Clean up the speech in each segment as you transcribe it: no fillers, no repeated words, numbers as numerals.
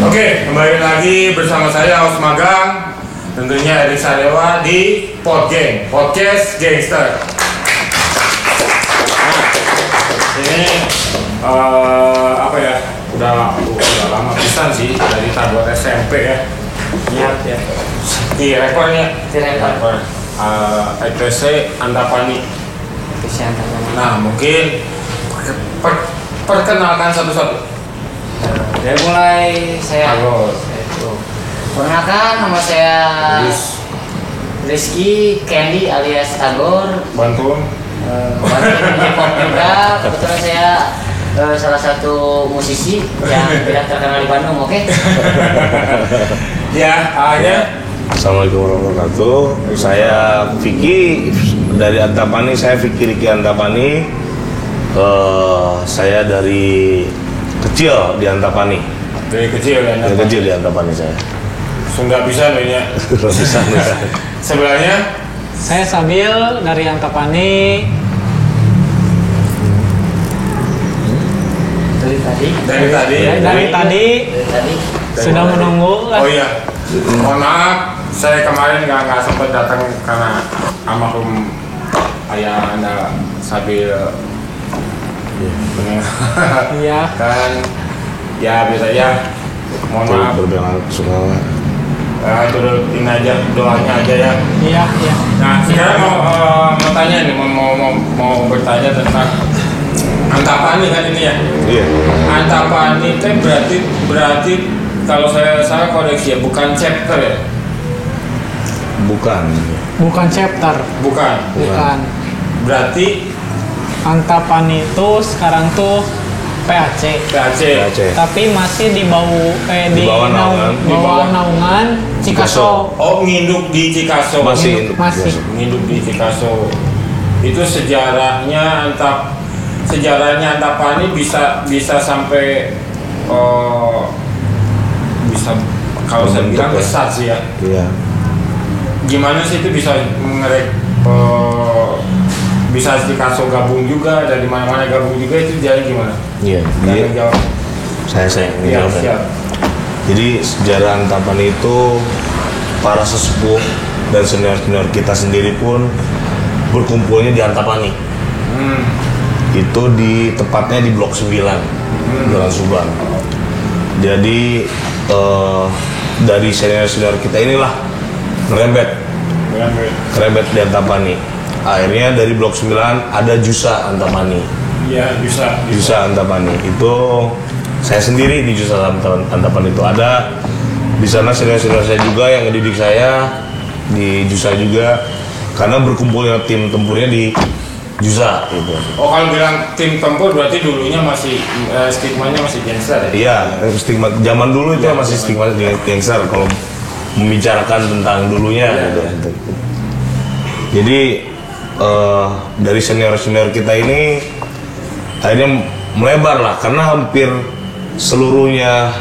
Oke, kembali lagi bersama saya Aus Magang, tentunya Erik Sadewa di Podgang, Podcast Gangster. Ini apa ya? Udah lama pisan sih dari tahun SMP ya. Iya ya. Di rekornya. Di rekor. ETC Antapani. Nah, mungkin perkenalkan satu-satu. Dari mulai saya. Perkenalkan, nama saya Rizky Candy alias Tagor. Bantuan. Bantuan hip hop juga. Kebetulan saya salah satu musisi yang tidak terkenal di Bandung, oke? Ya, ya. Assalamualaikum warahmatullahi wabarakatuh. Saya Vicky dari Antapani. Saya Vicky Riki Antapani. Saya dari kecil di Antapani. Dari kecil ya. Dari kecil di Antapani saya. Sunda bisa nih ya. Bisa. Sebelahnya saya Sabil dari Antapani. Dari tadi Sudah menunggu. Oh iya. Mohon maaf, saya kemarin nggak sempat datang karena almarhum ayah Anda Sabil. Iya. Dan ya biasa ya. Mohon maaf. Berbelang suka. Turutin aja doanya aja ya. Iya. Nah, sekarang mau tanya nih, mau bertanya tentang Antapani kan ini ya. Iya. Antapani itu berarti kalau saya salah koreksi ya, bukan chapter ya. Bukan chapter. Bukan. Berarti Antapani itu sekarang tuh PAC. Tapi masih di bawah naungan Cikaso. Oh, nginduk di Cikaso. Masih. Nginduk di Cikaso. Itu sejarahnya Antapani bisa sampai bisa kalau saya bilang besar sih ya. Iya. Gimana sih itu bisa bisa Cikaso gabung juga, dari mana-mana gabung juga, itu jadi gimana? Iya. Jawab. Saya Iya, jawab. siap. Jadi sejarah Antapani itu para sesepuh dan senior-senior kita sendiri pun berkumpulnya di Antapani. Itu tepatnya di Blok 9, Jalan Subang. Jadi dari senior-senior kita inilah ngerembet di Antapani. Akhirnya dari Blok 9 ada Jusa Antapani. Iya, Jusa Antapani. Itu saya sendiri di Jusa Antapani itu ada. Di sana senior-senior saya juga yang ngedidik saya di Jusa juga. Karena berkumpulnya tim tempurnya di Jusa gitu. Oh, kalau bilang tim tempur berarti dulunya masih stigmanya masih gangster ya? Iya, stigma zaman dulu itu masih stigma gangster kalau membicarakan tentang dulunya gitu. Jadi dari senior kita ini akhirnya melebar lah, karena hampir seluruhnya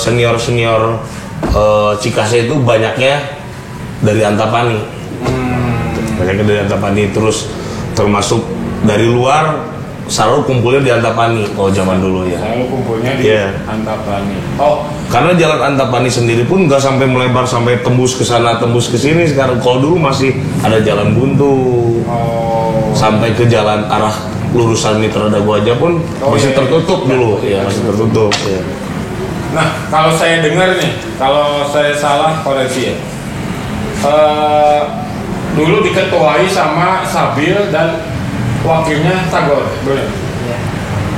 senior Cikaso itu banyaknya dari Antapani. Banyaknya dari Antapani, terus termasuk dari luar selalu kumpulnya di Antapani. Oh, zaman dulu ya. Selalu kumpulnya di Antapani. Oh, karena jalan Antapani sendiri pun nggak sampai melebar sampai tembus ke sana tembus ke sini sekarang. Kalau dulu masih ada jalan buntu. Sampai ke jalan arah lurusan Mitra Dago aja pun masih tertutup dulu. Ya, masih tertutup. Ya. Nah, kalau saya dengar nih, kalau saya salah koreksi ya. Dulu diketuai sama Sabil dan wakilnya Tagor, boleh? Iya.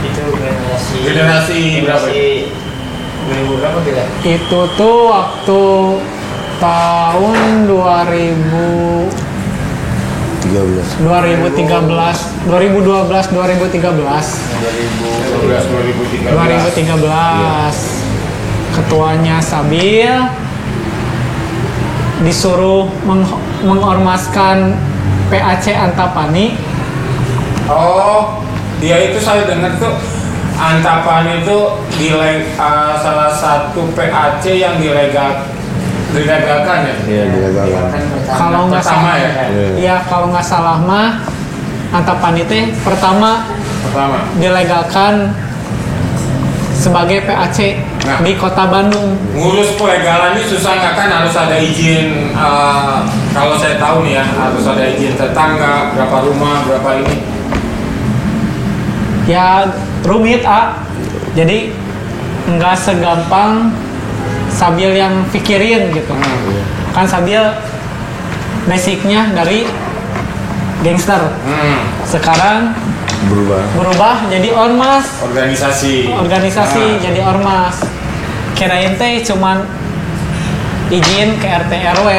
Itu generasi berapa? 2000 berapa tidak? Itu tuh waktu tahun 2013, 2013. Ketuanya Sabil disuruh mengormaskan PAC Antapani. Oh, dia itu saya dengar tuh Antapani itu salah satu PAC yang dilegalkan ya? Iya, dilegalkan. Kalau nggak salah ya? Iya, kalau nggak salah mah Antapani teh pertama dilegalkan sebagai PAC Nah. di kota Bandung. Ngurus pelegalan ini susah nggak kan? Harus ada izin. Kalau saya tahu nih ya, harus ada izin tetangga, berapa rumah, berapa ini. Ya rumit jadi nggak segampang Sabil yang pikirin gitu. Kan Sabil basicnya dari gangster, sekarang berubah jadi ormas, Organisasi. jadi ormas. Kirain teh cuman izin ke RT RW,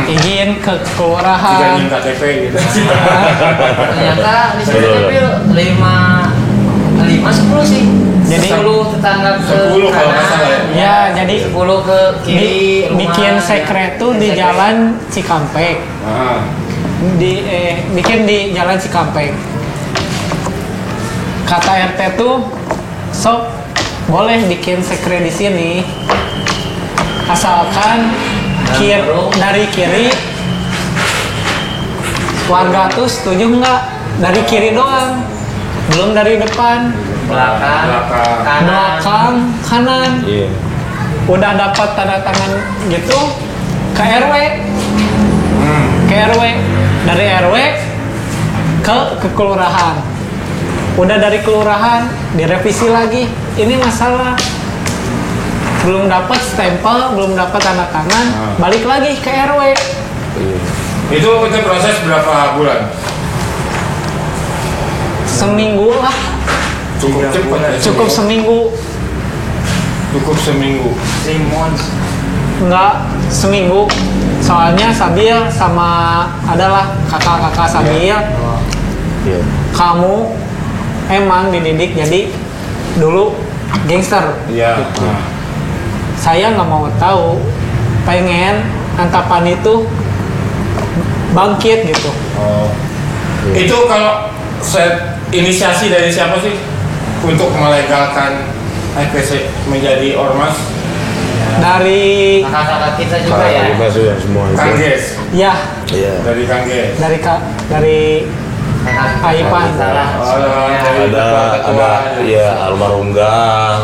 izin ke Tiga kelurahan. nyim KTP gitu. Ternyata di sini tapi 5-10 sih. Jadi 10 tetangga ke 10 kalau nggak salah ya. Ya, jadi 10 ke kiri rumah. bikin sekret tuh di jalan Cikampek. Bikin di jalan Cikampek. Kata RT tuh, sok boleh bikin sekret di sini, asalkan dari kiri warga tuh setuju nggak dari kiri doang, belum dari depan, belakang, kanan. Iya. Udah dapat tanda tangan gitu ke RW, dari RW ke kelurahan. Udah dari kelurahan direvisi lagi, ini masalah belum dapat stempel, belum dapat tanda tangan, balik lagi ke RW. Itu proses berapa bulan? Seminggu lah, Cukup cepat ya. cukup seminggu. Cukup seminggu. Enggak seminggu, soalnya Sabil sama adalah kakak-kakak Sabil. Iya. Kamu emang dididik jadi dulu gangster. Iya. Saya nggak mau tahu, pengen Antapan itu bangkit gitu. Itu kalau inisiasi dari siapa sih untuk melegalkan FPC menjadi ormas? Dari Kakak-kakak kita juga ya. Kita sudah semua itu. Kang Ges. ya Iya. Dari Kang Ges. dari Kakak Aipan. kita lah. Dari ketua. Iya, almarhum Gang.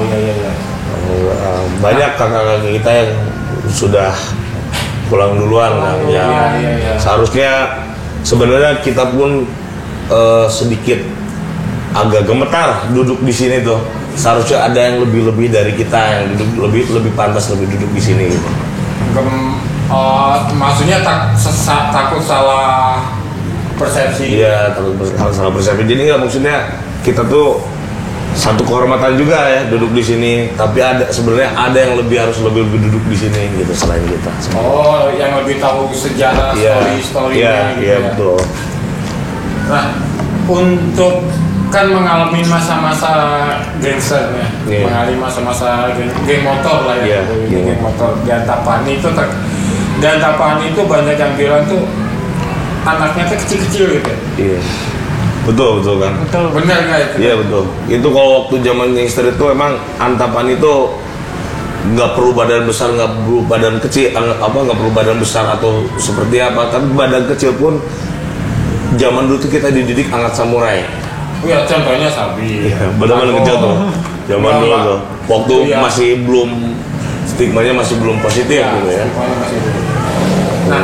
Iya. Banyak kakak-kakak kita yang sudah pulang duluan kan. Iya. Seharusnya sebenarnya kita pun sedikit agak gemetar duduk di sini tuh. Seharusnya ada yang lebih dari kita yang duduk lebih pantas duduk di sini gitu. Maksudnya takut salah persepsi. Iya, takut salah persepsi. Jadi nggak, maksudnya kita tuh satu kehormatan juga ya duduk di sini. Tapi sebenarnya ada yang harus lebih duduk di sini gitu selain kita. Oh, yang lebih tahu sejarah, story-storynya gitu iya, ya. betul. Nah, untuk kan mengalami masa-masa gangsternya, Iya. mengalami masa-masa geng motor lah ya, Iya. geng motor. Di Antapani itu banyak yang bilang tuh anaknya tuh kecil-kecil gitu. Iya. Betul kan? Betul. Benar nggak itu? Iya betul. Itu kalau waktu zaman gangster itu emang Antapan itu nggak perlu badan besar, nggak perlu badan kecil, nggak perlu badan besar atau seperti apa. Tapi badan kecil pun zaman dulu tuh kita dididik angkat samurai. Iya, contohnya Sabi. Iya, badan kecil tuh. Zaman dulu tuh. Waktu Iya. masih belum stigmanya masih belum positif Iya, gitu ya. stigmanya masih itu. Nah,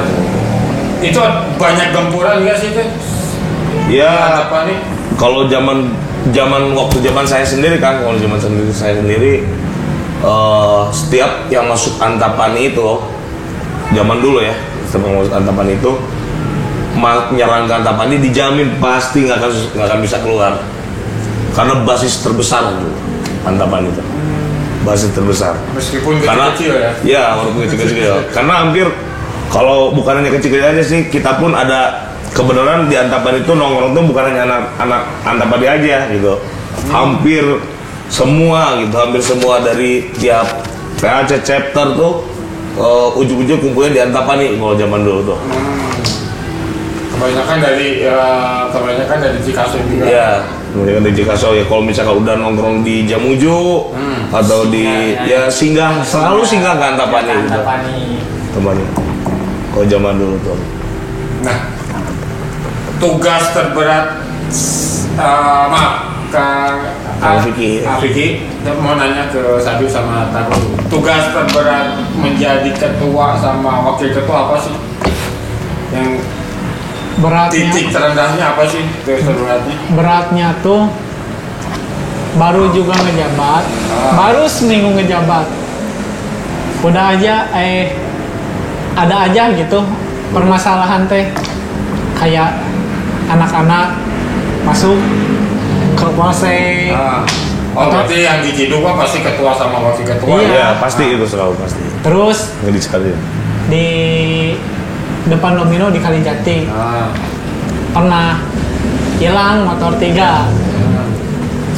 itu banyak gempuran nggak sih itu? Ya, Antapani? kalau zaman saya sendiri kan, setiap yang masuk Antapani itu zaman dulu ya, setiap yang masuk Antapani itu menyerang ke Antapani dijamin pasti nggak akan bisa keluar karena basis terbesar dulu Antapani itu, basis terbesar. Meskipun Karena kecil-kecil ya. ya walaupun kecil-kecil karena hampir kalau bukan hanya kecil-kecil aja sih, kita pun ada kebenaran di Antapani itu nongkrong tuh bukan hanya anak Antapani aja gitu. Hampir semua dari tiap PAC chapter tuh ujung-ujung kumpulnya di Antapani kalau zaman dulu tuh. Kebanyakan dari Cikaso juga. Iya, kemudian di Cikaso ya, kalau misalkan udah nongkrong di Jamuju atau di singgah, selalu singgah ke Antapani gitu. Teman. Kalau zaman dulu tuh. Nah, tugas terberat Kang Vicky. Vicky, saya mau nanya ke Sadu sama Tago. Tugas terberat menjadi ketua sama wakil ketua apa sih? Yang Beratnya, titik terendahnya apa sih? Tugas terberatnya? beratnya tuh baru juga ngejabat, baru seminggu ngejabat, udah aja ada aja gitu permasalahan teh, kayak anak-anak masuk ke polsek. Oh, berarti yang di Ciduk kan pasti ketua sama wakil ketua. Iya. Iya, pasti itu selalu pasti. Terus Nggak dicari. di depan Domino di Kalijati Ah. pernah hilang motor 3.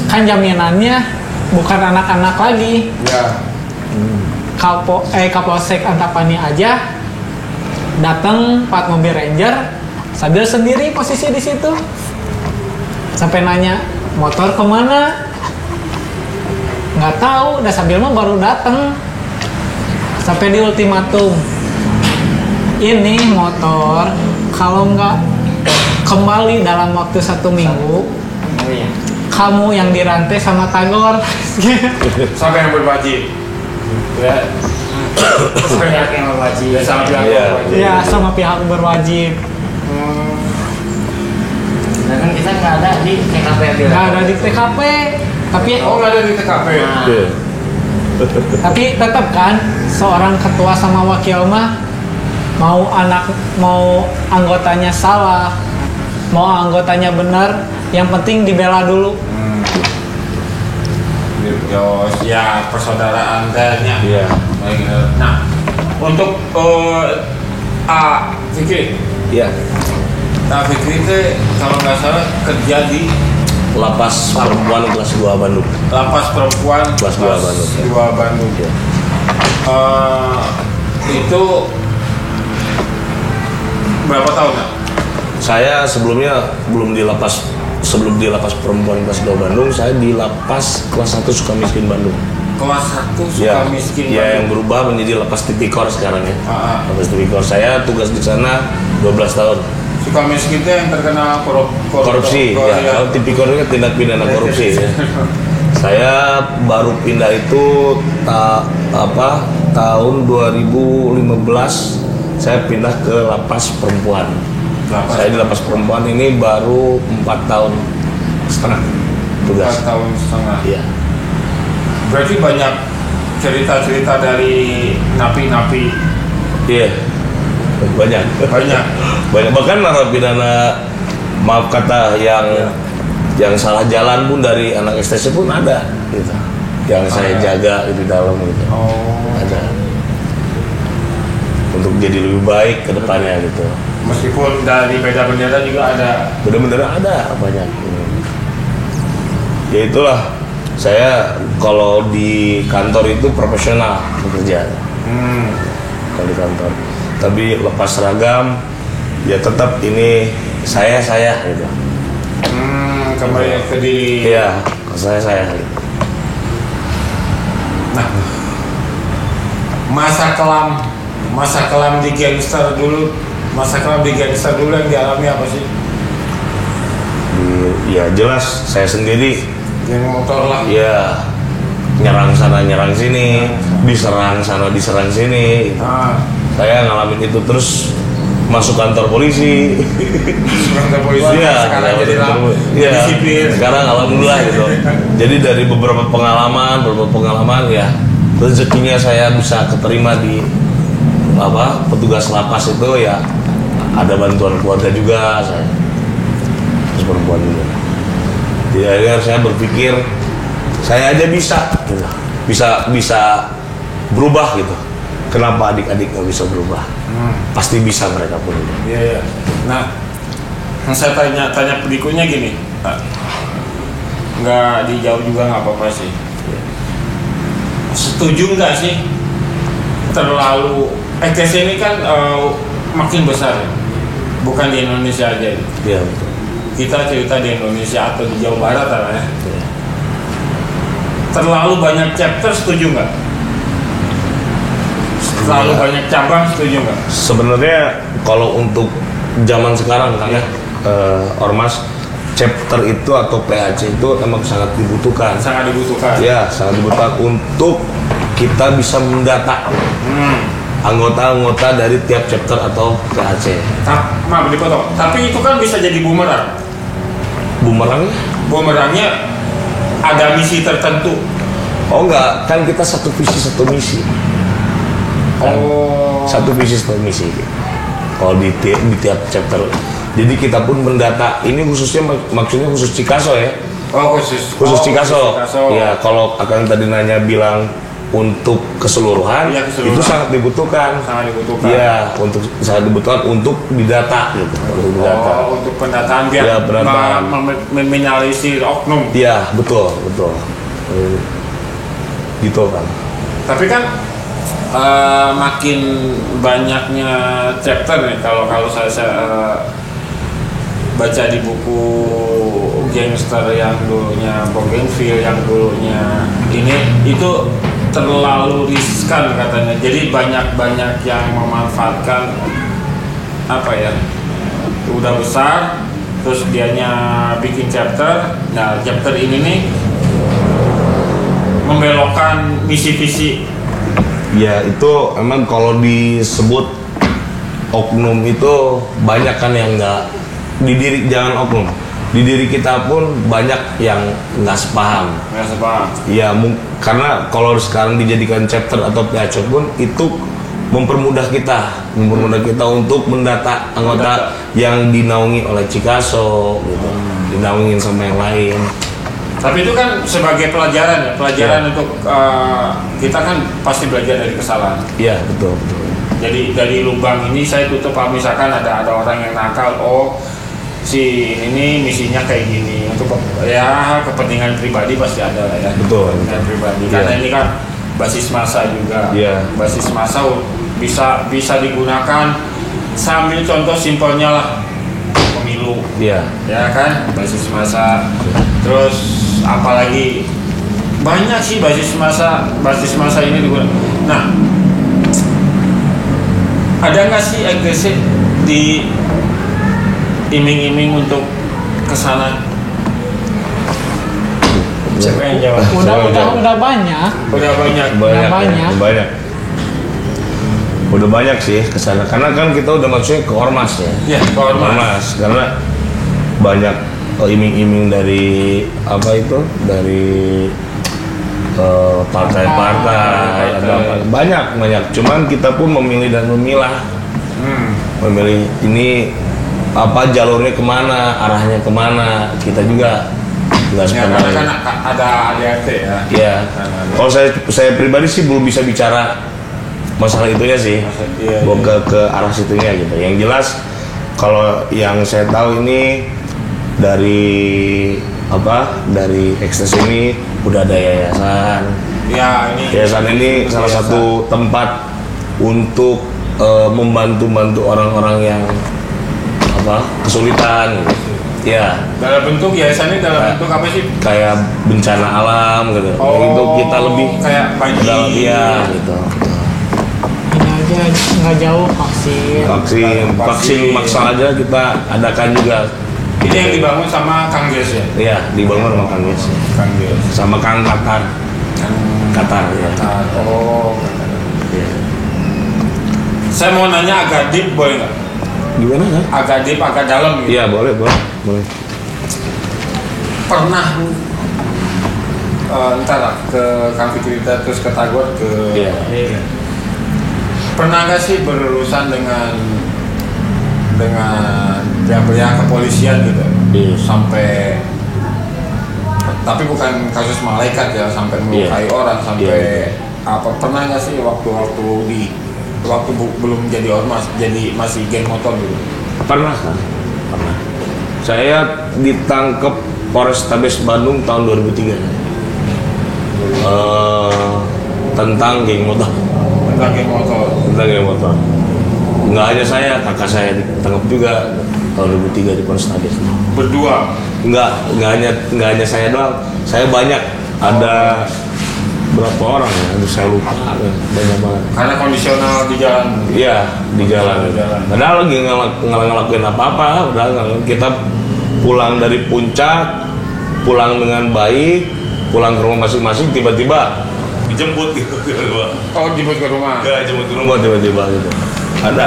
Kan jaminannya bukan anak-anak lagi. Ya. Kapolsek Antapani aja datang 4 mobil Ranger sambil sendiri posisi di situ. Sampai nanya, "Motor kemana?" Nggak tahu, udah sambil mah baru datang. Sampai di ultimatum. Ini motor kalau nggak kembali dalam waktu 1 minggu, Oh iya. kamu yang dirantai sama Tagor. Sampai yang berwajib. Ya. Pihak yang berwajib. Ya, sama pihak Iya. berwajib. Ya, sama pihak berwajib. Nah kan kita nggak ada di TKP Bila. Nggak ada di TKP, tapi Oh, nggak ada di TKP. Nah, Iya. tapi tetap kan seorang ketua sama wakil mah mau anggotanya salah, mau anggotanya benar, yang penting dibela dulu. Yo, ya persaudaraan tehnya. Iya. Nah, untuk Fikri, Iya. Fikri itu kalau nggak salah kerja di Lapas Perempuan kelas 2 Bandung. Lapas Perempuan Kelas 2 Bandung. 2 Bandung. Iya. Itu berapa tahun ya? Saya sebelumnya sebelum di lapas perempuan kelas 2 Bandung, saya di lapas kelas 1 Sukamiskin Bandung. Kelas 1 Ya, Sukamiskin. ya yang Bandung. berubah menjadi lapas tipikor sekarang ya. Lapas tipikor. Saya tugas di sana 12 tahun. Sukamiskin itu yang terkena Korupsi. Ya, kalau tipikor itu kan tindak pidana korupsi ya. Saya baru pindah itu tahun 2015 saya pindah ke lapas perempuan. Saya di lapas perempuan ini baru 4 tahun setengah 4 tugas. tahun setengah. Iya. Berarti banyak cerita-cerita dari napi-napi. Iya. Banyak. Banyak. Banyak, bahkan narapidana, maaf kata, yang salah jalan pun dari anak STC pun ada gitu. Yang saya jaga di dalam gitu. Oh. Ada. Untuk jadi lebih baik ke depannya gitu. Meskipun dari beda bendera juga ada. Bener-bener ada banyak. Ya itulah, saya kalau di kantor itu profesional bekerja. Kalau di kantor. Tapi lepas seragam, ya tetap ini saya gitu. Kembali ke diri. Iya, saya gitu. Nah, masa kelam di gangster dulu yang dialami apa sih? Ya jelas saya sendiri Yang motor lah. ya nyerang sana nyerang sini, diserang sana diserang sini. Nah, Saya ngalamin itu terus masuk kantor polisi. kantor polisi sekarang jadi Iya, sipir. sekarang alhamdulillah gitu. Jadi dari beberapa pengalaman ya rezekinya saya bisa keterima di petugas lapas itu ya, ada bantuan keluarga juga saya, terus perempuan juga. Jadi akhirnya saya berpikir saya aja bisa berubah gitu. Kenapa adik-adik nggak bisa berubah? Pasti bisa mereka pun. Iya. Nah, yang saya tanya berikutnya gini, Pak. Nggak dijawab juga nggak apa-apa sih. Setuju nggak sih terlalu ETS ini kan makin besar ya? Bukan di Indonesia aja. Iya betul. Kita cerita di Indonesia atau di Jawa Barat lah ya. Terlalu banyak chapter, setuju nggak? Terlalu banyak cabang, setuju nggak? Sebenarnya kalau untuk zaman sekarang kan ya, Ormas, chapter itu atau PAC itu emang sangat dibutuhkan. Sangat dibutuhkan. Ya, sangat dibutuhkan untuk kita bisa mendata anggota-anggota dari tiap chapter atau PAC. Maaf dipotong. Tapi itu kan bisa jadi bumerang. Bumerangnya? Bumerangnya ada misi tertentu. Oh enggak, kan kita satu visi satu misi. Oh. Satu visi satu misi. Kalau di tiap chapter. Jadi kita pun mendata. Ini khususnya maksudnya khusus Cikaso ya. Oh khusus Cikaso. Cikaso. Ya kalau akan tadi nanya bilang untuk keseluruhan, ya, keseluruhan itu sangat dibutuhkan. Sangat dibutuhkan. Iya, sangat dibutuhkan untuk didata gitu. Untuk didata. Oh, untuk pendataan biar Ya, pendataan. meminimalisir oknum. Iya, betul. Gitu kan. Tapi kan makin banyaknya chapter nih kalau saya baca di buku gangster yang dulunya Bougainville, yang dulunya ini itu terlalu riskan katanya. Jadi banyak yang memanfaatkan apa ya, udah besar terus dianya bikin chapter. Nah chapter ini nih membelokkan misi visi. Ya itu emang kalau disebut oknum itu banyak kan yang nggak di diri, jangan oknum, di diri kita pun banyak yang nggak sepaham. Nggak sepaham. Ya karena kalau sekarang dijadikan chapter atau PAC pun itu mempermudah kita untuk mendata anggota yang dinaungi oleh Cikaso, gitu, dinaungin sama yang lain. Tapi itu kan sebagai pelajaran ya, untuk kita kan pasti belajar dari kesalahan. Iya betul. Jadi dari lubang ini saya tutup, misalkan ada orang yang nakal, oh si ini misinya kayak gini, untuk ya kepentingan pribadi pasti ada lah ya. Betul. Kepentingan pribadi. Karena ini kan basis massa juga. Iya. Basis massa bisa digunakan sambil contoh simpelnya lah pemilu. Iya. Ya kan, basis massa. Terus apalagi banyak sih basis massa ini digunakan. Nah, ada nggak sih agresif di iming-iming untuk kesana? Siapa yang jawab? Udah banyak. Udah banyak sih kesana. Karena kan kita udah masuknya ke ormas ya. Iya, ke ormas. Karena banyak iming-iming dari apa itu, dari partai-partai, banyak. Cuman kita pun memilih dan memilah. Memilih ini apa, jalurnya kemana, arahnya kemana, kita juga nggak Ya, karena kan ada ADRT ya. Iya. Kalau saya pribadi sih belum bisa bicara masalah itunya sih, Iya. ke arah situnya gitu. Yang jelas kalau yang saya tahu ini dari ekstasi ini udah ada yayasan. Ya, Yayasan ini salah satu tempat untuk membantu orang-orang yang kesulitan gitu. Ya. Dalam bentuk yayasan ini bentuk apa sih? Kayak bencana alam gitu. Itu kita lebih kayak banjir. Iya gitu. Ini aja nggak jauh Vaksin maksal aja kita adakan juga. Ini yang dibangun sama Kang Ges ya? Iya, dibangun sama Kang Ges. Kang Ges. Sama Kang Qatar. Ya. Oh. Iya. Saya mau nanya agak deep, boleh nggak? Gimana kan? Agak deep, agak dalam gitu. Iya, boleh. Pernah entar lah ke Kang Fikrita terus ke Tagor ke Iya. Pernah nggak sih berurusan dengan pihak kepolisian gitu? Iya. Sampai tapi bukan kasus malaikat ya, sampai melukai orang, sampai apa, pernah nggak sih waktu belum jadi ormas, jadi masih geng motor gitu? Pernah. Saya ditangkap Polrestabes Bandung tahun 2003. Tentang geng motor. Tentang geng motor. Nggak hanya saya, kakak saya ditangkap juga tahun 2003 di Polrestabes. Berdua? Nggak hanya saya doang. Saya banyak. Ada berapa orang ya? Aduh, saya lupa. Banyak banget. Karena kondisional di jalan. Iya, di jalan. Padahal lagi ngelakuin apa-apa. Udah kita pulang dari puncak, pulang dengan baik, pulang ke rumah masing-masing, tiba-tiba dijemput gitu. Oh, jemput ke rumah. Ya, jemput ke rumah tiba-tiba gitu. Ada.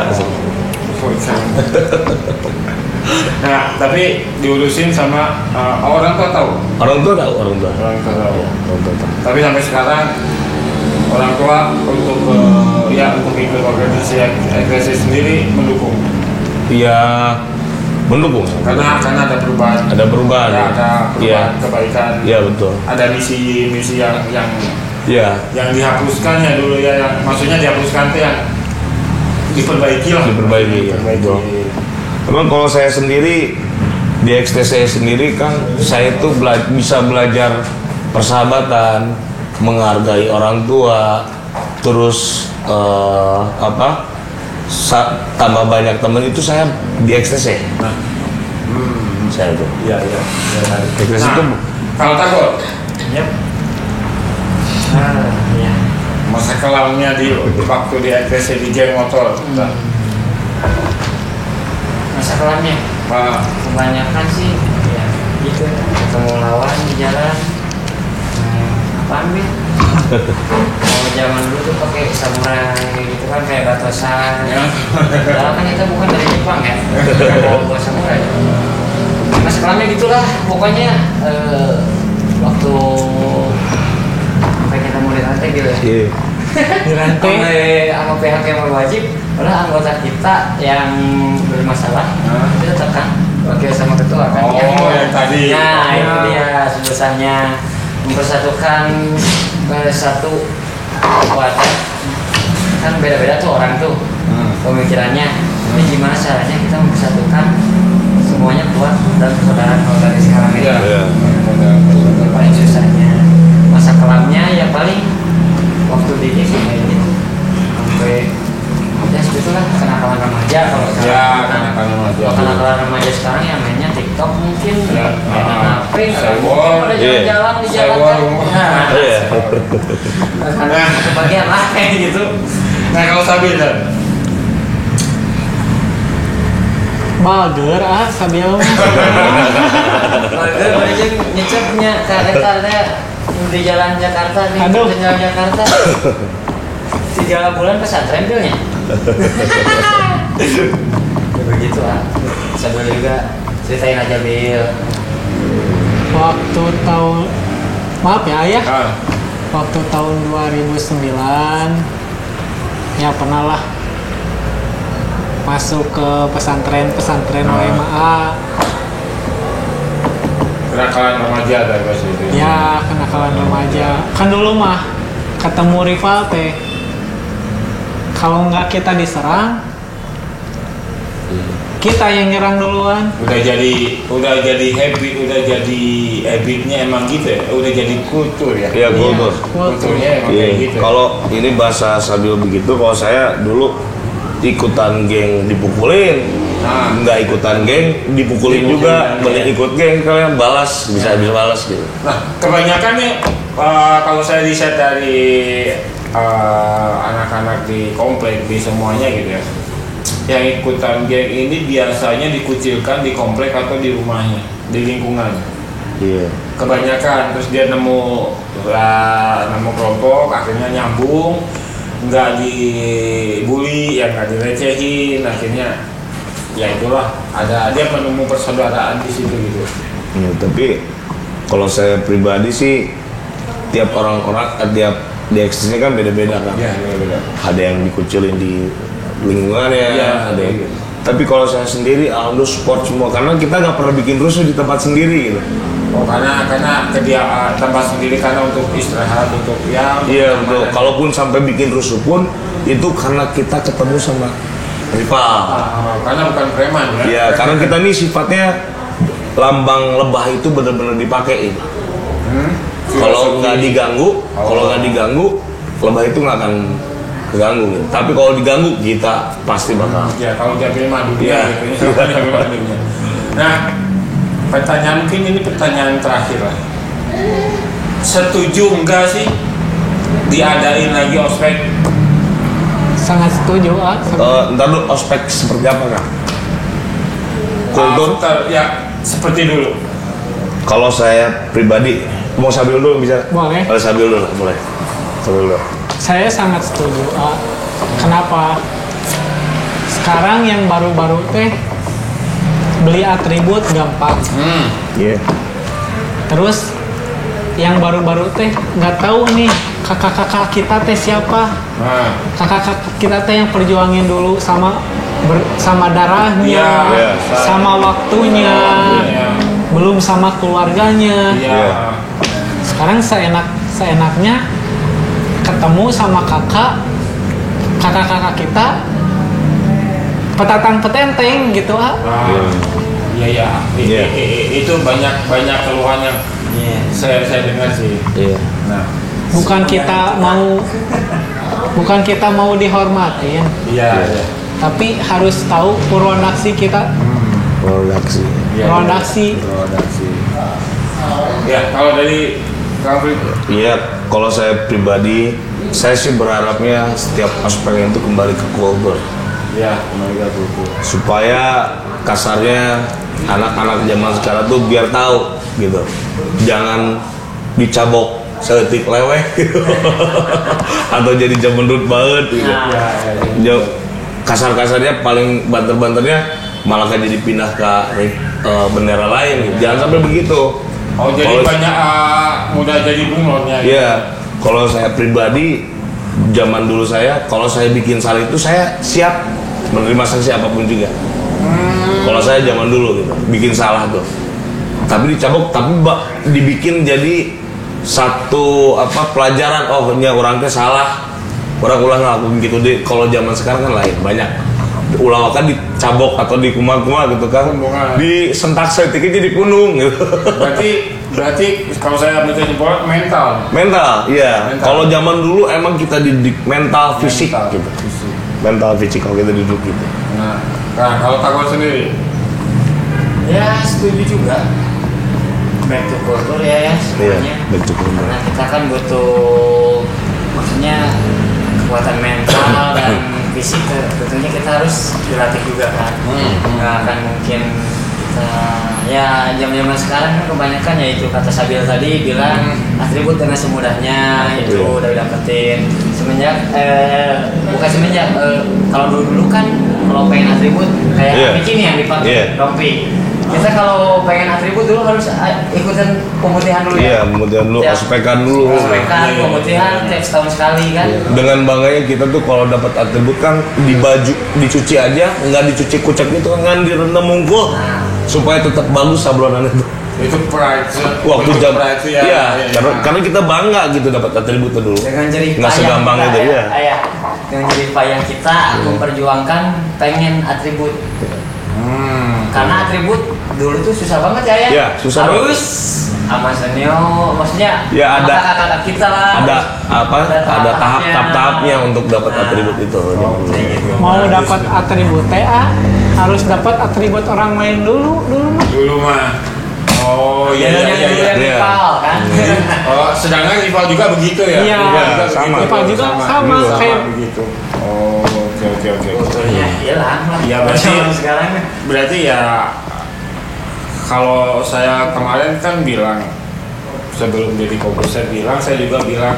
Nah, tapi diurusin sama orang tua tahu. Orang tua tahu, orang tua. Orang tua tahu. Orang tua tahu. Tapi sampai sekarang orang tua untuk untuk ikut organisasi agresi sendiri mendukung. Iya, mendukung. Karena ada perubahan. Ada perubahan. Ya, ada perubahan Iya. kebaikan. Iya, betul. Ada misi yang Iya. yang dihapuskan ya dulu ya, yang maksudnya dihapuskan tuh yang diperbaiki lah. Diperbaiki, ya, betul. Memang kalau saya sendiri di XT saya sendiri kan saya itu bisa belajar persahabatan, menghargai orang tua, terus tambah banyak teman itu saya di XTC. Nah, Saya tuh. iya. XTC itu Kalau takut, Yep. Ya. masa kelamnya di waktu di agresi di geng motor. Nah, Masa kelamnya Pak, kebanyakan sih ya gitu, ketemu lawan di jalan. Apaan nih? Kalau zaman dulu tuh pakai samurai gitu kan, kayak batosan. ya. Padahal kan kita bukan dari Jepang ya. Bawa samurai. Mas kelamnya gitulah pokoknya, waktu sampai kita mau dirantai gitu ya. iya. Dirantai. Sama pihak yang berwajib, padahal anggota kita yang bermasalah itu tetap kan wakil sama ketua kan. Oh, yang tadi. Nah, itu dia sebesarnya mempersatukan satu kekuatan. Kan beda-beda tuh orang tuh pemikirannya. Ini gimana caranya kita mempersatukan semuanya kuat dan persaudaraan kalau dari sekarang ini. Iya. Yang paling susahnya masa kelamnya ya paling waktu di kayak ini tuh sampai ya sebetulnya kenakalan remaja kalau Ya, sekarang. kenakalan remaja. Kalau kenakalan remaja sekarang ya mainnya TikTok mungkin, Ya, mainan HP, Sewol. pada jalan-jalan di jalan Sewol. kan. Nah, Iya. karena kebagian lah kayak gitu. Nah, kalau Sabil kan, Bager sambil Warga aja nyecapnya kareta di jalan Jakarta di Aduh. jalan Jakarta 3 bulan pesantren pilnya. Begitu ah. Sambil juga ceritain aja Bil. waktu tahun, maaf ya ayah, ah, waktu tahun 2009 ya pernah lah masuk ke pesantren WMA. kenakalan remaja ada pas itu. Ya kenakalan remaja kan dulu mah ketemu rival teh, kalau nggak kita diserang kita yang nyerang duluan. Udah jadi habitnya emang gitu ya. Udah jadi kultur ya. Iya, kultur. Kulturnya emang Iya. kayak gitu. Kalau ini bahasa Sabil begitu, kalau saya dulu ikutan geng dipukulin, Nah. nggak ikutan geng dipukulin juga, Dipukulin, iya. ikut geng kalian balas bisa balas gitu. Nah, kebanyakan nih kalau saya riset dari anak-anak di komplek di semuanya gitu ya, yang ikutan geng ini biasanya dikucilkan di komplek atau di rumahnya, di lingkungan. Iya. Kebanyakan terus dia nemu kelompok, akhirnya nyambung, nggak dibully, ya nggak direcehin, akhirnya ya itulah dia menemu persaudaraan di situ gitu. Ya, tapi kalau saya pribadi sih tiap orang-orang tiap di eksis ini kan beda-beda kan. Ya, beda-beda. Ada yang dikucilin di lingkungannya, Iya, ada yang. iya. Tapi kalau saya sendiri alhamdulillah support semua karena kita nggak pernah bikin rusuh di tempat sendiri gitu. Oh, karena tempat sendiri karena untuk istirahat, untuk ya. Iya untuk betul. keamanan. Kalaupun sampai bikin rusuh pun itu karena kita ketemu sama rival. Karena bukan preman ya. Iya, karena kita nih sifatnya lambang lebah itu benar-benar dipakai. Kalau nggak diganggu, lebah itu nggak akan keganggu. Gitu. Tapi kalau diganggu kita pasti bakal. Ya, kalau dia preman dunia Iya. gitu ya. Dia preman dunia. Nah, pertanyaan mungkin ini pertanyaan terakhir lah. Setuju enggak sih diadain lagi ospek? Sangat setuju ah. Ntar dulu ospek seperti apa kan? Kultur? Ya seperti dulu? Kalau saya pribadi, mau Sabil dulu bisa? Boleh. Kalau Sabil dulu lah, boleh. Sabil dulu. Saya sangat setuju. Kenapa? Sekarang yang baru-baru teh beli atribut gampang. Iya. Terus yang baru-baru teh nggak tahu nih kakak-kakak kita teh siapa. Nah, Kakak-kakak kita teh yang perjuangin dulu sama sama darahnya, Iya, sama waktunya, belum sama keluarganya. iya. Sekarang seenaknya ketemu sama kakak-kakak kita petatang petenteng gitu Nah, iya. Iya. Itu banyak keluhan yang saya dengar sih. Iya. Nah, bukan kita mau dihormatin, iya. tapi harus tahu Purwanaksi kita. Produksi. Produksi. Ya, kalau dari Kang Frit, Iya, kalau saya pribadi, saya sih berharapnya setiap aspek itu kembali ke kultur. ya kembali ke buku. Supaya kasarnya anak-anak zaman sekarang tuh biar tahu gitu. Jangan dicabok seetik leweh gitu. Atau jadi jamendut banget gitu. Kasar-kasarnya paling banter-banternya malah kan jadi pindah ke bendera lain gitu. Jangan sampai begitu. Oh, jadi banyak mudah jadi bunglonnya. Iya, kalau saya pribadi zaman dulu kalau saya bikin salah itu saya siap menerima sanksi apapun juga. Kalau saya zaman dulu gitu, bikin salah tuh. Tapi dicabok, tapi dibikin jadi satu pelajaran. Oh, ini orang teh salah. Orang ulang ngelakuin gitu deh. Kalau zaman sekarang kan lain, banyak ulawakan dicabok atau dikumar-kumar gitu kan. Disentak setiknya jadi kunung gitu. Berarti kalau saya baca jempol Mental, iya. Kalau zaman dulu emang kita didik mental fisik gitu. Mental fisik kalau kita didik gitu. Nah, kalau Tagor sendiri, Ya setuju juga. Back to culture ya semuanya. back to culture. Karena kita kan butuh, maksudnya kekuatan mental dan fisik tentunya kita harus dilatih juga kan. Nggak akan mungkin kita, ya zaman sekarang kan kebanyakan ya itu kata Sabil tadi bilang atribut dengan semudahnya itu udah dapetin semenjak kalau dulu kan kalau pengen atribut kayak bikin yang dipakai rompi. Kita kalau pengen atribut dulu harus ikutan pemutihan dulu Iya, pemutihan dulu, ospekan dulu. Pemutihan tiap setahun sekali kan. Dengan bangganya kita tuh kalau dapat atribut kan di baju dicuci aja, nggak dicuci kucek gitu kan direndam mungkul supaya tetap bagus sablonan itu. itu pride. Waktu jam pride itu ya, karena kita bangga gitu dapat atribut itu dulu. Dengan jerih Nggak segampang kita, itu ya. Dengan jerih payah kita memperjuangkan pengen atribut. Karena atribut dulu tuh susah banget ya. Ya, susah harus sama senior, maksudnya ya ada kakak-kakak kita lah. Ada tahap-tahapnya untuk dapat atribut itu. Mau dapat atribut TA harus dapat atribut orang lain dulu mah. Oh iya. Rival kan. Oh, sedangkan rival juga begitu ya? Iya, sama. rival juga sama kayak begitu. Oh, oke. Kulturnya hilang lah. Ya sekarang. Berarti ya kalau saya kemarin kan bilang sebelum jadi komposer saya juga bilang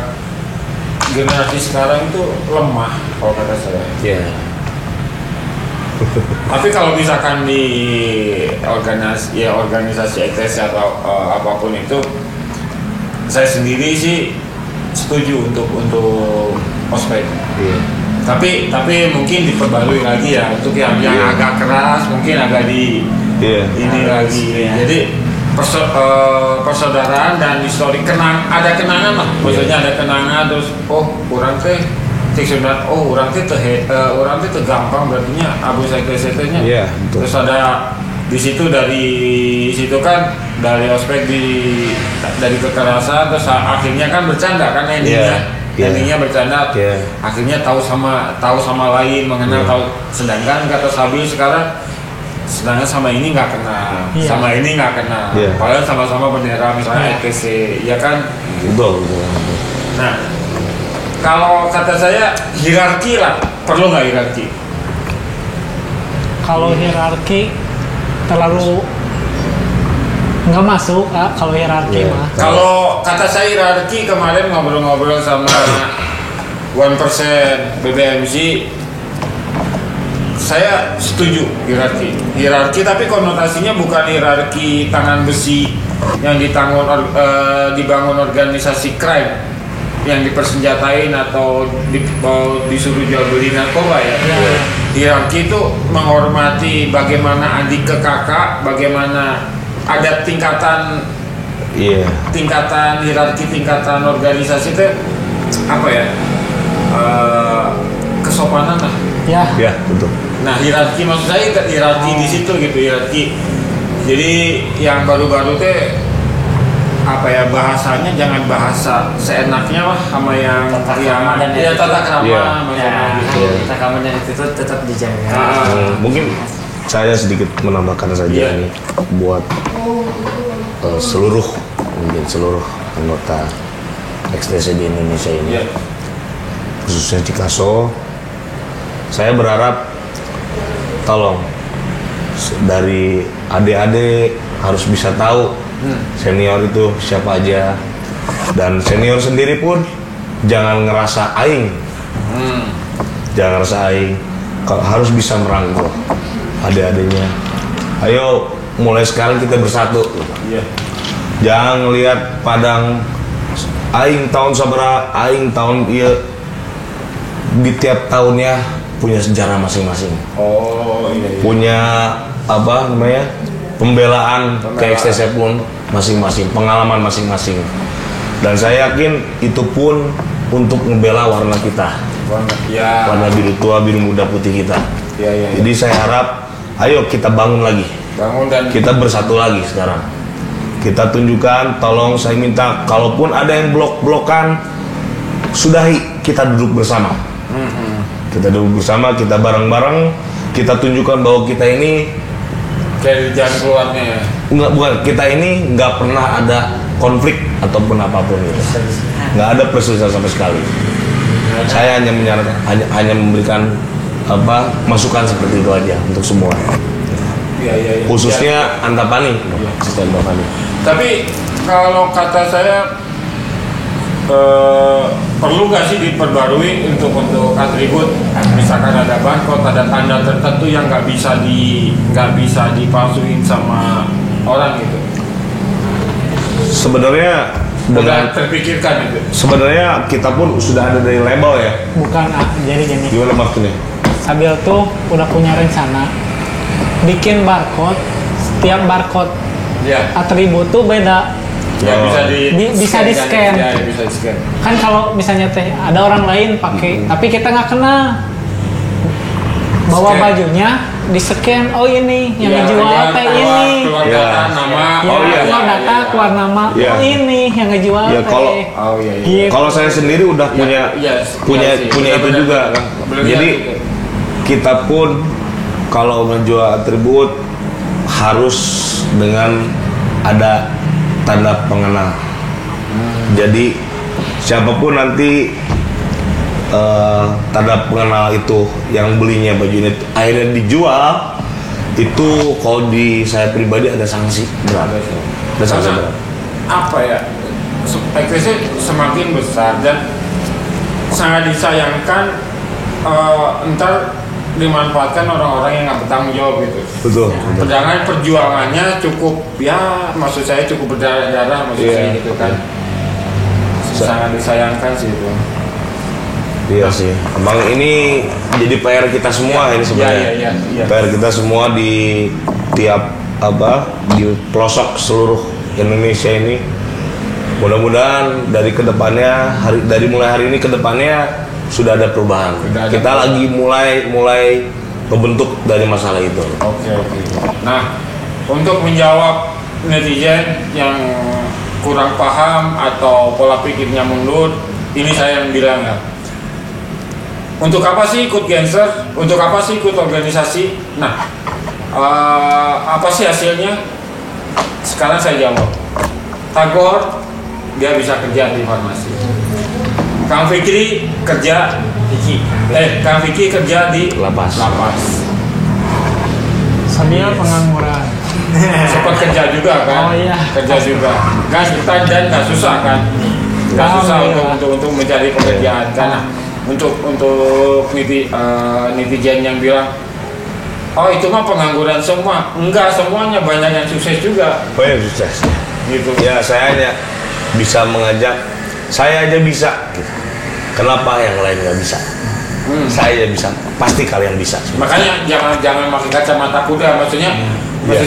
generasi sekarang itu lemah kalau kata saya. Iya. Tapi kalau misalkan di organisasi ETS atau apapun itu, saya sendiri sih setuju untuk ospek. Iya. Tapi mungkin diperbarui lagi ya untuk yang agak keras, mungkin agak ini lagi. Jadi persaudaraan dan histori ada kenangan lah. Maksudnya ada kenangan terus kurang teh sunat orang teh gampang berartinya abu sekretnya. Iya, betul. Terus ada di situ kan dari ospek dari kekerasan terus akhirnya kan bercanda kan endingnya bercanda. Akhirnya tahu sama lain mengenal tahu, sedangkan kata Sabil sekarang sama ini nggak kenal, sama ini nggak kenal. Padahal sama-sama bendera misalnya ETC, ya kan? Betul. Nah, kalau kata saya hierarki lah, perlu nggak hierarki? kalau hierarki nggak masuk kalau hierarki Iya. mah. Kalau kata saya hierarki kemarin ngobrol-ngobrol sama 1% BBMZ, saya setuju hierarki, tapi konotasinya bukan hierarki tangan besi yang dibangun organisasi crime yang dipersenjatain atau disuruh jual beli narkoba ya. Hierarki itu menghormati bagaimana adik ke kakak, bagaimana ada tingkatan hierarki, tingkatan organisasi itu apa ya, kesopanan lah. Ya, betul. Nah, hierarki maksud saya hierarki di situ gitu, hierarki. Jadi yang baru-baru teh apa ya, bahasanya jangan bahasa seenaknya lah sama yang Tata krama dan ya tata krama Iya. maksudnya gitu. Kita kamu dan itu tetap dijaga. Mungkin saya sedikit menambahkan saja Iya. ini buat seluruh anggota XTC di Indonesia ini, Iya. khususnya Cikaso. Saya berharap tolong dari adik-adik harus bisa tahu senior itu siapa aja, dan senior sendiri pun jangan ngerasa aing, harus bisa merangkul adik-adiknya. Ayo mulai sekarang kita bersatu. Iya. Jangan lihat padang aing tahun sabaraha, aing tahun iya, di tiap tahunnya punya sejarah masing-masing. Oh iya. Punya apa namanya, pembelaan ke XTC pun masing-masing, pengalaman masing-masing. Dan saya yakin itu pun untuk ngebela warna kita, Ya. warna biru tua, biru muda, putih kita. Iya. Jadi saya harap ayo kita bangun lagi, Bangun dan kita bersatu lagi sekarang. Kita tunjukkan, tolong saya minta, kalaupun ada yang blok-blokan, sudahi, kita duduk bersama. Kita duduk bersama, kita bareng-bareng, kita tunjukkan bahwa kita ini dari jalan keluarnya ya. bukan, kita ini nggak pernah ada konflik ataupun apapun gitu. Nggak ada perselisihan sama sekali. Saya hanya menyarankan, hanya memberikan apa masukan seperti itu aja untuk semua. Iya. Khususnya Antapani, sistem Antapani. Tapi kalau kata saya perlu nggak sih diperbarui untuk atribut, misalkan ada barcode, ada tanda tertentu yang nggak bisa dipalsuin sama orang gitu. Sebenarnya Udah terpikirkan itu. sebenarnya kita pun sudah ada dari label ya. Bukan jadi gini. Gimana maksudnya? Sabil tuh udah punya rencana bikin barcode. Setiap barcode Ya. atribut tuh beda. Ya Oh. bisa di scan. Ya, bisa di scan. Kan kalau misalnya teh ada orang lain pakai, tapi kita nggak kenal. Bawa Scan. bajunya di scan, oh ini yang Ya, ngejual teh ini. keluar Ya. data, nama. Ya, keluar data, keluar nama, Ya. oh ini yang ngejual Ya, teh. kalau- Oh iya. Gitu. Kalau saya sendiri udah punya iya sih. punya itu Benar-benar. juga. Benar-benar Jadi gitu. kita pun kalau menjual atribut harus dengan ada tanda pengenal. Jadi siapapun nanti tanda pengenal itu yang belinya baju ini akhirnya dijual, itu kalau di saya pribadi ada sanksi berat. Ada sanksi Karena berat. apa ya, XTC semakin besar dan sangat disayangkan ntar dimanfaatkan orang-orang yang nggak bertanggung jawab gitu. Betul. Sedangkan perjuangannya cukup, ya maksud saya cukup berdarah-darah maksud Iya. saya gitu kan. Sangat disayangkan sih itu. Iya sih. Emang ini jadi PR kita semua ini sebenarnya. Iya. PR kita semua di tiap di pelosok seluruh Indonesia ini. Mudah-mudahan dari kedepannya, dari mulai hari ini kedepannya sudah ada perubahan. Sudah ada Kita perubahan. lagi mulai membentuk dari masalah itu. Oke. Nah, untuk menjawab netizen yang kurang paham atau pola pikirnya mundur, ini saya yang bilang ya. Untuk apa sih ikut gangster? Untuk apa sih ikut organisasi? Nah, apa sih hasilnya? Sekarang saya jawab. Tagor, dia bisa kerja di farmasi. Kang Fikri kerja Kang Fikri kerja di Lapas. Sambil pengangguran. Sempat kerja juga kan? Oh, iya. Kerja juga. Dan nggak susah kan? Nggak Oh, susah iya. untuk mencari pekerjaan karena untuk netizen yang bilang, oh itu mah pengangguran semua. Enggak, semuanya banyak yang sukses juga. Oh ya sukses. Gitu. Ya saya hanya bisa mengajak, saya aja bisa. Gitu. Kenapa yang lain nggak bisa? Saya aja bisa, pasti kalian bisa. Makanya jangan pakai kacamata kuda. Maksud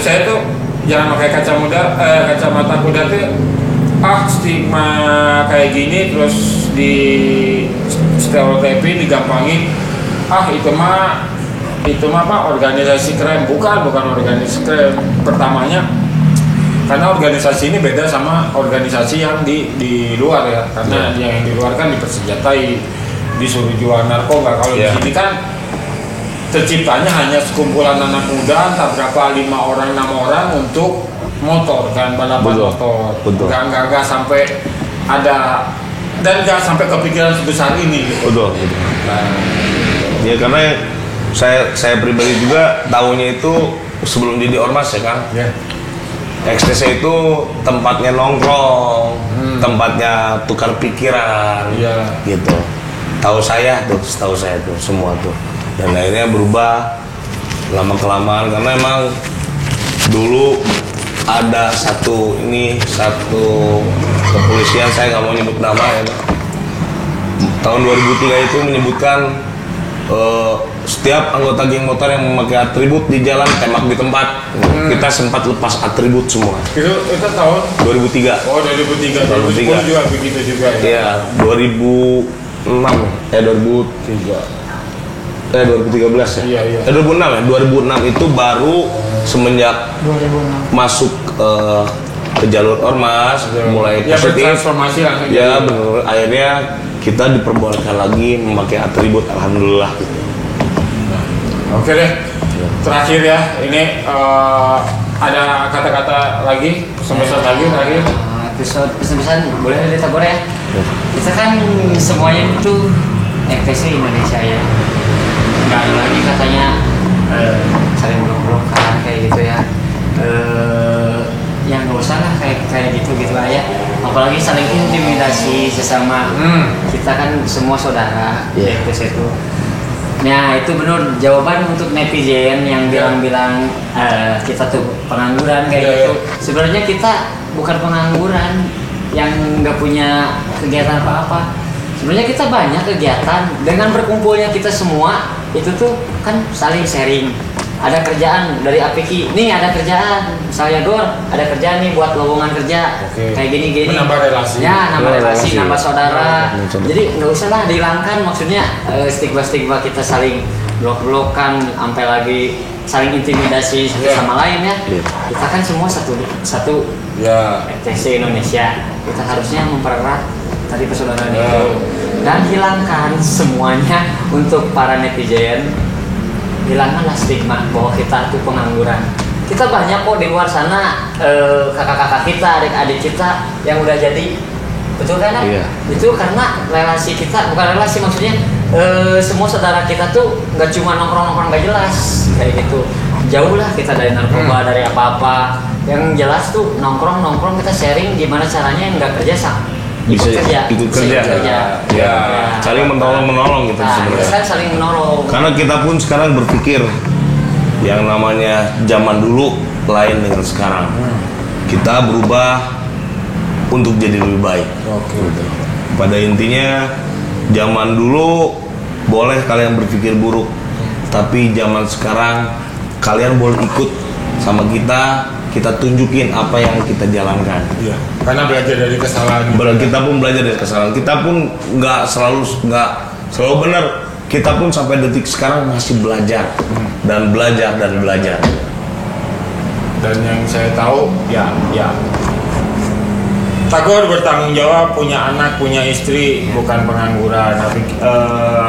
saya tuh jangan pakai kacamata kuda tuh stigma kayak gini terus di stereotipi digampangin itu mah Pak organisasi keren. Bukan organisasi keren. Pertamanya karena organisasi ini beda sama organisasi yang di luar ya, karena yang di luar kan dipersenjatai, disuruh jual narkoba. Kalau di sini kan terciptanya hanya sekumpulan anak muda, entah berapa 5 orang 6 orang untuk motor kan, balapan motor. Nggak sampai ada dan nggak sampai kepikiran sebesar ini. Gitu. Betul. Nah, Ya karena saya pribadi juga tahunya itu sebelum jadi ormas ya kan. XTC itu tempatnya nongkrong, tempatnya tukar pikiran, gitu. Setahu saya tuh semua tuh. Dan akhirnya berubah lama kelamaan karena emang dulu ada satu kepolisian, saya nggak mau nyebut nama ya. Tahun 2003 itu menyebutkan setiap anggota geng motor yang memakai atribut di jalan tembak di tempat. Kita sempat lepas atribut semua. Itu tahun 2003. Oh 2003. 2010 juga begitu juga ya. Iya, 2013 ya. Iya. 2006 ya. 2006 itu baru semenjak 2006. masuk ke jalur ormas mulai Ya, positif. bertransformasi langsung. Ya benar. Akhirnya kita diperbolehkan lagi memakai atribut, alhamdulillah. Oke deh. Terakhir ya, ini ada kata-kata lagi, pesan-pesan lagi terakhir. Episode pesan-pesan boleh ditabur ya. Kita kan semuanya itu FPC Indonesia ya. Nggak ada lagi katanya saling blok-blokan kayak gitu ya. Ya nggak usah lah kayak gitu aja. Apalagi saling intimidasi sesama. Kita kan semua saudara di FPC itu. Nah itu benar jawaban untuk netizen yang bilang-bilang kita tuh pengangguran kayak gitu. Sebenarnya kita bukan pengangguran yang nggak punya kegiatan apa-apa. Sebenarnya kita banyak kegiatan. Dengan berkumpulnya kita semua itu tuh kan saling sharing. Ada kerjaan dari Apiki, nih ada kerjaan. Misalnya Gor, ada kerjaan nih buat lowongan kerja. Kayak gini-gini. Menambah relasi. Ya, nambah relasi, nambah saudara. Jadi nggak usah lah dihilangkan. Maksudnya stigma-stigma kita saling blok-blokan, sampai lagi saling intimidasi satu sama lain ya. Kita kan semua satu FTC Indonesia. Kita harusnya mempererat tadi persaudaraan itu dan hilangkan semuanya untuk para netizen. Hilangkanlah stigma bahwa kita tuh pengangguran. Kita banyak kok di luar sana kakak-kakak kita, adik-adik kita yang udah jadi, betul kan? Iya. Itu karena relasi kita, bukan relasi maksudnya semua saudara kita tuh nggak cuma nongkrong-nongkrong nggak jelas kayak gitu. Jauh lah kita dari narkoba, dari apa-apa. Yang jelas tuh nongkrong kita sharing gimana caranya yang nggak kerja bisa ikut kerja. Ya. Saling menolong gitu sebenarnya. Kan saling menolong. Karena kita pun sekarang berpikir yang namanya zaman dulu lain dengan sekarang. Kita berubah untuk jadi lebih baik. Pada intinya zaman dulu boleh kalian berpikir buruk, tapi zaman sekarang kalian boleh ikut sama kita tunjukin apa yang kita jalankan. Iya. Karena belajar dari kesalahan. Kita pun belajar dari kesalahan. Kita pun nggak selalu benar. Kita pun sampai detik sekarang masih belajar dan belajar. Dan yang saya tahu, ya. Tagor bertanggung jawab, punya anak, punya istri, bukan pengangguran.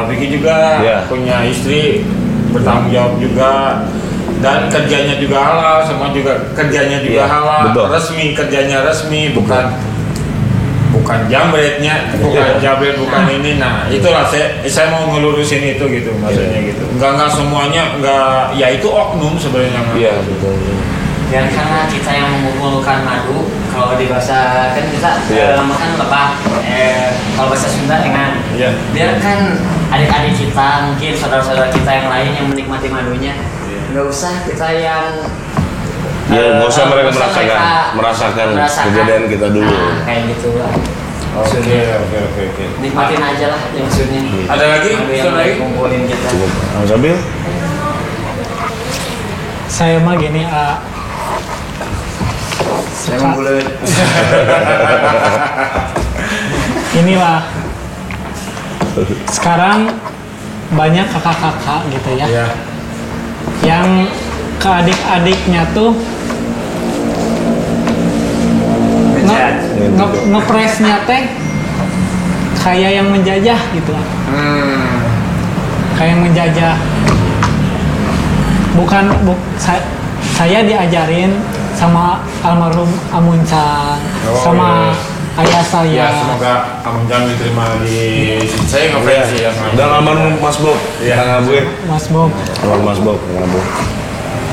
Apiki juga punya istri, bertanggung jawab juga. Dan kerjanya juga halal, semua juga kerjanya juga halal, resmi, kerjanya resmi, bukan bukan jambretnya, bukan jambret, bukan ini. Nah, itulah saya mau ngelurusin itu gitu maksudnya gitu. Enggak semuanya enggak, ya itu oknum sebenarnya. Iya, betul. Dan karena kita yang mengumpulkan madu, kalau di bahasa kan kita makan lebah, kalau bahasa Sunda dengan biarkan adik-adik kita, mungkin saudara-saudara kita yang lain yang menikmati madunya, nggak usah kita yang nggak usah mereka merasakan kejadian kita dulu. Kayak gitu lah. Oke. Nikmatin aja lah yang maksudnya. Ada lagi? Yang lagi kumpulin kita. Cukup. Sambil Saya mah gini, Saya membulet. inilah sekarang banyak kakak-kakak gitu ya, yang ke adik-adiknya tuh ngepresnya teh kayak yang menjajah gitu lah. Kayak yang menjajah. Saya diajarin sama almarhum Amuncan, sama ayah saya. Ya, semoga Amuncan diterima di saya ngefans ya. Dan almarhum Mas Bob. Kang Abu. Mas Bob. Mas Bob, Kang Abu.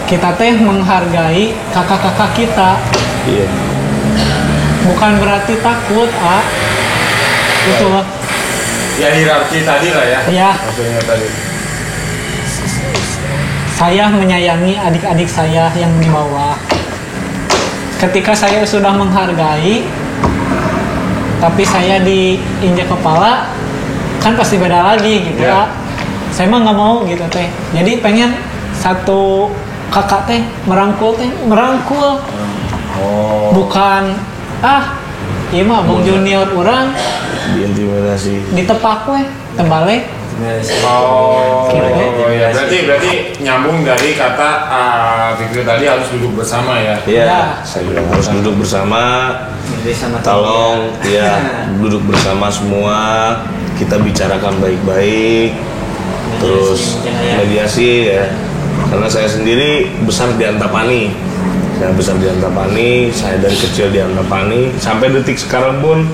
Kita teh menghargai kakak-kakak kita. Iya. Bukan berarti takut, itu loh. Ya hierarki tadi lah ya. Iya. Maksudnya tadi. Saya menyayangi adik-adik saya yang di bawah. Ketika saya sudah menghargai, tapi saya diinjak kepala, kan pasti beda lagi gitu ya. Saya mah nggak mau gitu teh. Jadi pengen satu kakak teh merangkul. Bukan iya mah abang junior orang diintimidasi, ditepak we tembale. Ya berarti nyambung dari kata Fikri tadi harus duduk bersama ya. Iya, saya bilang harus duduk bersama. Tolong ya duduk bersama semua, kita bicarakan baik-baik, terus mediasi ya. Karena saya sendiri besar di Antapani. Saya dari kecil di Antapani, sampai detik sekarang pun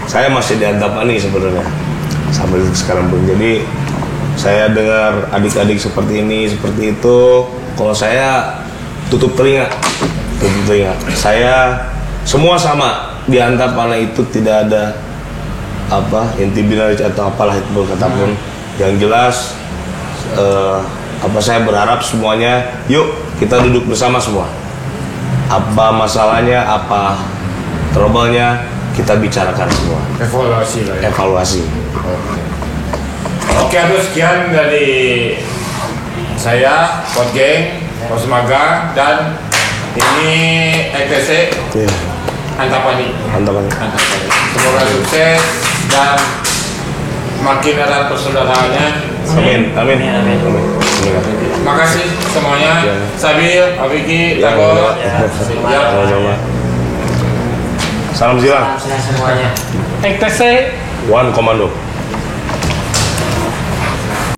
saya masih di Antapani sebenarnya. Sampai sekarang pun. Jadi saya dengar adik-adik seperti ini, seperti itu, kalau saya tutup telinga. Saya semua sama di Antapani itu, tidak ada intimidasi atau apalah itu kata pun. Yang jelas saya berharap semuanya, yuk kita duduk bersama semua. Apa masalahnya, apa trouble-nya, kita bicarakan semua. Evaluasi lah ya. Evaluasi. Oke, sekian dari saya, Coach Geng, Coach Maga, dan ini ETC Antapani. Semoga sukses dan makin erat persaudaraannya. Amin. Makasih semuanya. Sabil, Afiki, Tagor. Salam silang. Semuanya. ETC One Komando.